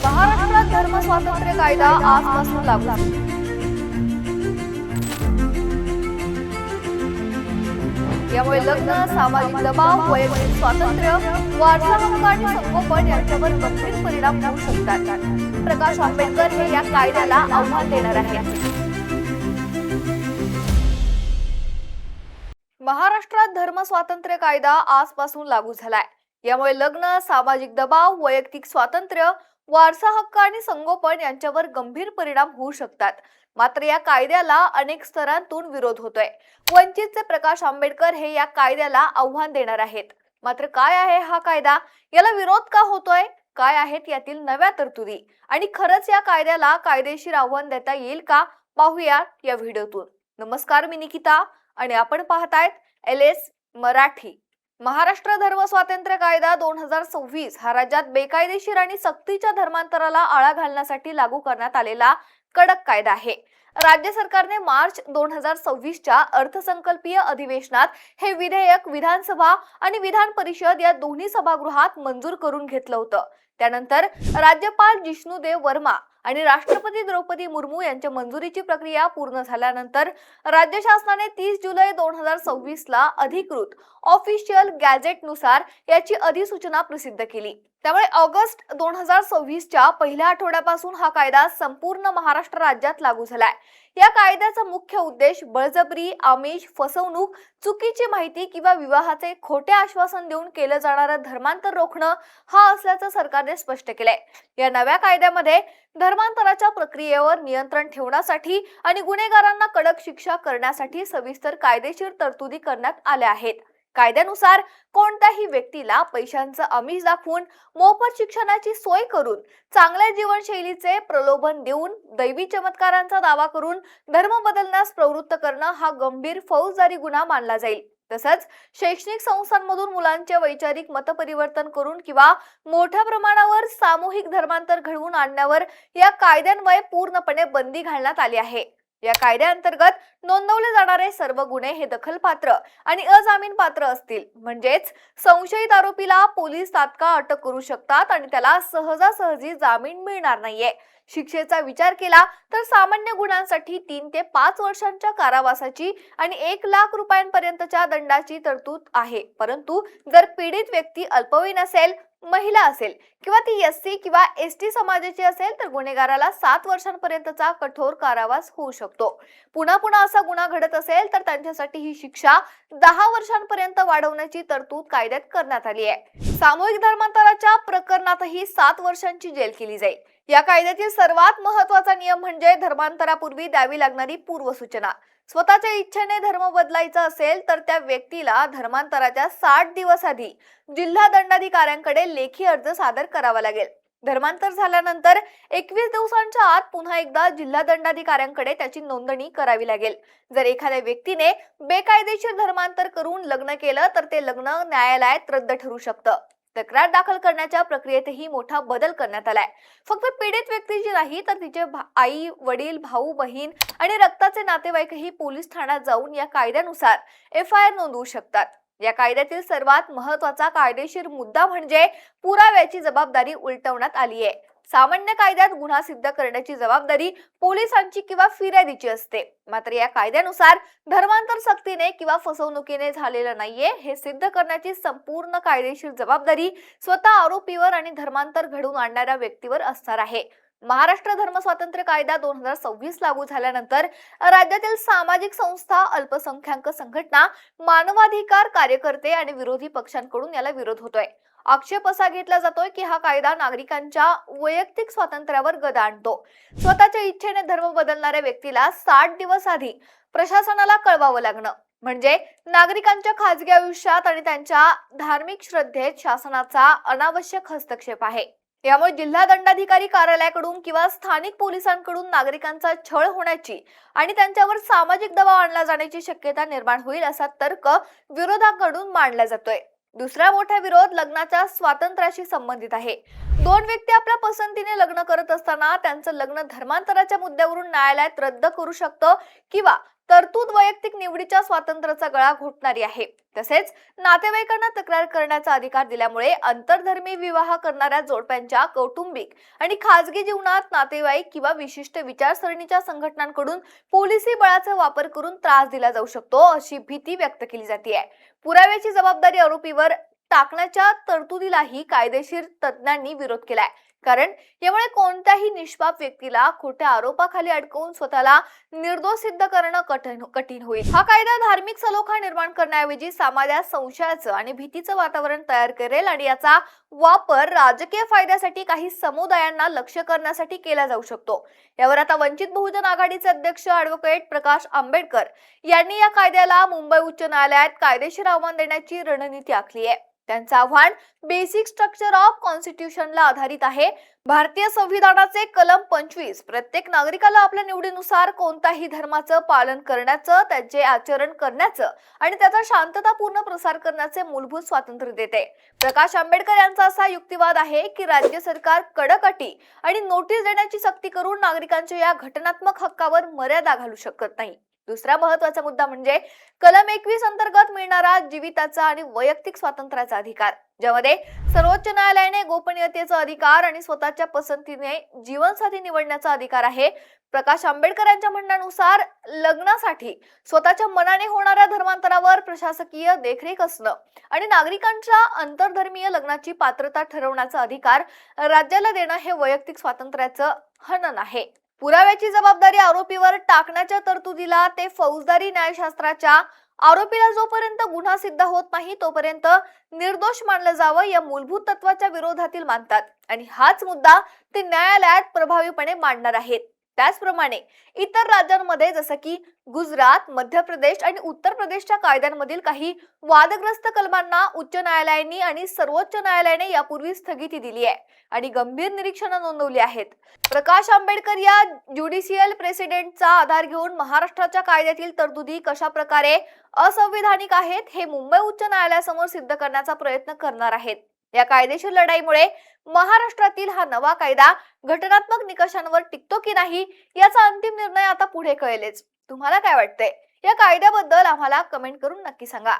महाराष्ट्रात धर्म स्वातंत्र्य कायदा आजपासून लागू. यामुळे लग्न, सामाजिक दबाव, वैयक्तिक स्वातंत्र्य, वारसा हक्क आणि संगोपन यांच्यावर गंभीर परिणाम होऊ शकतात. प्रकाश आंबेडकर हे या कायद्याला आव्हान देणार आहेत. महाराष्ट्रात धर्म स्वातंत्र्य कायदा आजपासून लागू झालाय. यामुळे लग्न, सामाजिक दबाव, वैयक्तिक स्वातंत्र्य, वारसा हक्क आणि संगोपन यांच्यावर गंभीर परिणाम होऊ शकतात. मात्र या कायद्याला अनेक स्तरांतून विरोध होतोय. वंचितचे प्रकाश आंबेडकर हे या कायद्याला आव्हान देणार आहेत. मात्र काय आहे हा कायदा? याला विरोध का होतोय? काय आहेत यातील नव्या तरतुदी? आणि खरंच या कायद्याला कायदेशीर आव्हान देता येईल का? पाहूया या व्हिडिओतून. नमस्कार, मी निकिता आणि आपण पाहतायत LS मराठी. महाराष्ट्र धर्म स्वातंत्र्य कायदा 2026 हा राज्यात बेकायदेशीर आणि सक्तीच्या धर्मांतराला आळा घालण्यासाठी लागू करण्यात आलेला कडक कायदा आहे. राज्य सरकारने मार्च 2026च्या अर्थसंकल्पीय अधिवेशनात हे विधेयक विधानसभा आणि विधान परिषद या दोन्ही सभागृहात मंजूर करून घेतलं होतं. त्यानंतर राज्यपाल जिष्णुदेव वर्मा आणि राष्ट्रपती द्रौपदी मुर्मू यांच्या मंजुरीची प्रक्रिया पूर्ण झाल्यानंतर राज्य शासनाने 30 जुलै 2026 ला अधिकृत ऑफिशियल गॅझेट नुसार याची अधिसूचना प्रसिद्ध केली. त्यामुळे ऑगस्ट 2026च्या पहिल्या आठवड्यापासून हा कायदा संपूर्ण महाराष्ट्र राज्यात लागू झालाय. या कायद्याचा मुख्य उद्देश बळजबरी, आमिष, फसवणूक, चुकीची माहिती किंवा विवाहाचे खोटे आश्वासन देऊन केलं जाणारं धर्मांतर रोखणं हा असल्याचं सरकारने स्पष्ट केलंय. या नव्या कायद्यामध्ये धर्मांतराच्या प्रक्रियेवर नियंत्रण ठेवण्यासाठी आणि गुन्हेगारांना कडक शिक्षा करण्यासाठी सविस्तर कायदेशीर तरतुदी करण्यात आल्या आहेत. कायद्यानुसार कोणत्याही व्यक्तीला पैशांचं आमिष दाखवून, मोफत शिक्षणाची सोय करून, चांगल्या जीवनशैलीचे प्रलोभन देऊन, दैवी चमत्कारांचा दावा करून धर्म बदलण्यास प्रवृत्त करणं हा गंभीर फौजदारी गुन्हा मानला जाईल. तसंच शैक्षणिक संस्थांमधून मुलांचे वैचारिक मतपरिवर्तन करून किंवा मोठ्या प्रमाणावर सामूहिक धर्मांतर घडवून आणण्यावर या कायद्यान्वये पूर्णपणे बंदी घालण्यात आली आहे. या कायद्याअंतर्गत नोंदवले जाणारे सर्व गुन्हे हे दखलपात्र आणि अजामीनपात्र असतील. म्हणजेच संशयित आरोपीला पोलीस तात्काळ अटक करू शकतात आणि त्याला सहजासहजी जामीन मिळणार नाहीये. शिक्षेचा विचार केला तर सामान्य गुन्ह्यांसाठी 3 ते 5 वर्षांच्या कारावासाची आणि 1 लाख रुपयांपर्यंतच्या दंडाची तरतूद आहे. परंतु जर पीडित व्यक्ती अल्पवयीन असेल, महिला असेल किंवा ती SC किंवा ST समाजाची असेल तर गुन्हेगाराला 7 वर्षांपर्यंतचा कठोर कारावास होऊ शकतो. पुन्हा असा गुन्हा घडत असेल तर त्यांच्यासाठी ही शिक्षा 10 वर्षांपर्यंत वाढवण्याची तरतूद कायद्यात करण्यात आली आहे. सामूहिक धर्मांतराच्या प्रकरणातही 7 वर्षांची जेल केली जाईल. या कायद्यातील सर्वात महत्त्वाचा नियम म्हणजे धर्मांतरापूर्वी द्यावी लागणारी पूर्वसूचना. स्वतःच्या इच्छेने धर्म बदलायचा असेल तर त्या व्यक्तीला धर्मांतराच्या 60 दिवस आधी जिल्हा दंडाधिकाऱ्यांकडे लेखी अर्ज सादर करावा लागेल. धर्मांतर झाल्यानंतर 21 दिवसांच्या आत पुन्हा एकदा जिल्हा दंडाधिकाऱ्यांकडे त्याची नोंदणी करावी लागेल. जर एखाद्या व्यक्तीने बेकायदेशीर धर्मांतर करून लग्न केलं तर ते लग्न न्यायालयात रद्द ठरू शकतं. तक्रार दाखल करण्याच्या प्रक्रियेतही मोठा बदल करण्यात आलाय. फक्त पीडित व्यक्तीची नाही तर तिचे आई, वडील, भाऊ, बहीण आणि रक्ताचे नातेवाईकही पोलीस ठाण्यात जाऊन या कायद्यानुसार FIR नोंदवू शकतात. या कायद्यातील सर्वात महत्त्वाचा कायदेशीर मुद्दा म्हणजे पुराव्याची जबाबदारी उलटवण्यात आली आहे. सामान्य कायद्यात गुन्हा सिद्ध करण्याची जबाबदारी पोलिसांची किंवा फिर्यादीची असते. मात्र या कायद्यानुसार धर्मांतर सक्तीने किंवा फसवणुकीने झालेलं नाहीये हे सिद्ध करण्याची संपूर्ण कायदेशीर जबाबदारी स्वतः आरोपीवर आणि धर्मांतर घडवून आणणाऱ्या व्यक्तीवर असणार आहे. महाराष्ट्र धर्म स्वातंत्र्य कायदा 2026 लागू झाल्यानंतर राज्यातील सामाजिक संस्था, अल्पसंख्याक संघटना, मानवाधिकार कार्यकर्ते आणि विरोधी पक्षांकडून याला विरोध होतोय. आक्षेप असा घेतला जातोय की हा कायदा नागरिकांच्या वैयक्तिक स्वातंत्र्यावर गदा आणतो. स्वतःच्या इच्छेने धर्म बदलणाऱ्या व्यक्तीला 60 दिवस आधी प्रशासनाला कळवावं लागणं म्हणजे नागरिकांच्या खासगी आयुष्यात आणि त्यांच्या धार्मिक श्रद्धेत शासनाचा अनावश्यक हस्तक्षेप आहे. यामुळे जिल्हा दंडाधिकारी कार्यालयाकडून किंवा स्थानिक पोलिसांकडून नागरिकांचा छळ होण्याची आणि त्यांच्यावर सामाजिक दबाव आणला जाण्याची शक्यता निर्माण होईल असा तर्क विरोधाकडून मांडला जातोय. दुसरा मोठा विरोध लग्नाच्या स्वातंत्र्याशी संबंधित आहे. 2 व्यक्ती आपल्या पसंतीने लग्न करत असताना त्यांचं लग्न धर्मांतराच्या मुद्द्यावरून न्यायालयात रद्द करू शकतं किंवा तरतूद वैयक्तिक निवडीच्या स्वातंत्र्याचा गळा घोटणारी आहे. तसेच नातेवाईकांना तक्रार करण्याचा अधिकार दिल्यामुळे आंतरधर्मी विवाह करणाऱ्या जोडप्यांच्या कौटुंबिक आणि खाजगी जीवनात नातेवाईक किंवा विशिष्ट विचारसरणीच्या संघटनांकडून पोलिसी बळाचा वापर करून त्रास दिला जाऊ शकतो, अशी भीती व्यक्त केली जाते. पुराव्याची जबाबदारी आरोपीवर टाकण्याच्या तरतुदीलाही कायदेशीर तज्ञांनी विरोध केलाय. कारण यामुळे कोणत्याही निष्पाप व्यक्तीला खोट्या आरोपाखाली अडकवून स्वतःला निर्दोष सिद्ध करणं कठीण होईल. हा कायदा धार्मिक सलोखा निर्माण करण्याऐवजी समाजात संशयाचं आणि भीतीचं वातावरण तयार करेल आणि याचा वापर राजकीय फायद्यासाठी काही समुदायांना लक्ष्य करण्यासाठी केला जाऊ शकतो. यावर आता वंचित बहुजन आघाडीचे अध्यक्ष ॲडव्होकेट प्रकाश आंबेडकर यांनी या कायद्याला मुंबई उच्च न्यायालयात कायदेशीर आव्हान देण्याची रणनीती आखली आहे. त्यांचं आव्हान बेसिक स्ट्रक्चर ऑफ कॉन्स्टिट्यूशनला आधारित आहे. भारतीय संविधानाचे कलम 25 प्रत्येक नागरिकाला आपल्या निवडीनुसार कोणत्याही धर्माचं पालन करण्याचं, त्याचे आचरण करण्याचं आणि त्याचा शांततापूर्ण प्रसार करण्याचे मूलभूत स्वातंत्र्य देते. प्रकाश आंबेडकर यांचा असा युक्तिवाद आहे की राज्य सरकार कडक अटी आणि नोटीस देण्याची सक्ती करून नागरिकांच्या या घटनात्मक हक्कावर मर्यादा घालू शकत नाही. दुसरा महत्त्वाचा मुद्दा म्हणजे कलम 21 अंतर्गत मिळणारा जीविताचा आणि वैयक्तिक स्वातंत्र्याचा अधिकार, ज्यामध्ये सर्वोच्च न्यायालयाने गोपनीयतेचा अधिकार आणि स्वतःच्या पसंतीने जीवनसाथी निवडण्याचा अधिकार आहे. प्रकाश आंबेडकर यांच्या म्हणण्यानुसार लग्नासाठी स्वतःच्या मनाने होणाऱ्या धर्मांतरावर प्रशासकीय देखरेख असणं आणि नागरिकांच्या आंतरधर्मीय लग्नाची पात्रता ठरवण्याचा अधिकार राज्याला देणं हे वैयक्तिक स्वातंत्र्याचं हनन आहे. पुराव्याची जबाबदारी आरोपीवर टाकण्याच्या तरतुदीला ते फौजदारी न्यायशास्त्राच्या आरोपीला जोपर्यंत गुन्हा सिद्ध होत नाही तोपर्यंत निर्दोष मानलं जावं या मूलभूत तत्वाच्या विरोधातील मानतात आणि हाच मुद्दा ते न्यायालयात प्रभावीपणे मांडणार आहेत. त्याचप्रमाणे इतर राज्यांमध्ये जसं की गुजरात, मध्य प्रदेश आणि उत्तर प्रदेशच्या कायद्यांमधील काही वादग्रस्त कलमांना उच्च न्यायालयाने आणि सर्वोच्च न्यायालयाने यापूर्वी स्थगिती दिली आहे आणि गंभीर निरीक्षणं नोंदवली आहेत. प्रकाश आंबेडकर या ज्युडिशियल प्रेसिडेंटचा आधार घेऊन महाराष्ट्राच्या कायद्यातील तरतुदी कशा प्रकारे असंविधानिक आहेत हे मुंबई उच्च न्यायालयासमोर सिद्ध करण्याचा प्रयत्न करणार आहेत. या कायदेशीर लढाईमुळे महाराष्ट्रातील हा नवा कायदा घटनात्मक निकषांवर टिकतो की नाही याचा अंतिम निर्णय आता पुढे कळेलच. तुम्हाला काय वाटतंय? या कायद्याबद्दल आम्हाला कमेंट करून नक्की सांगा.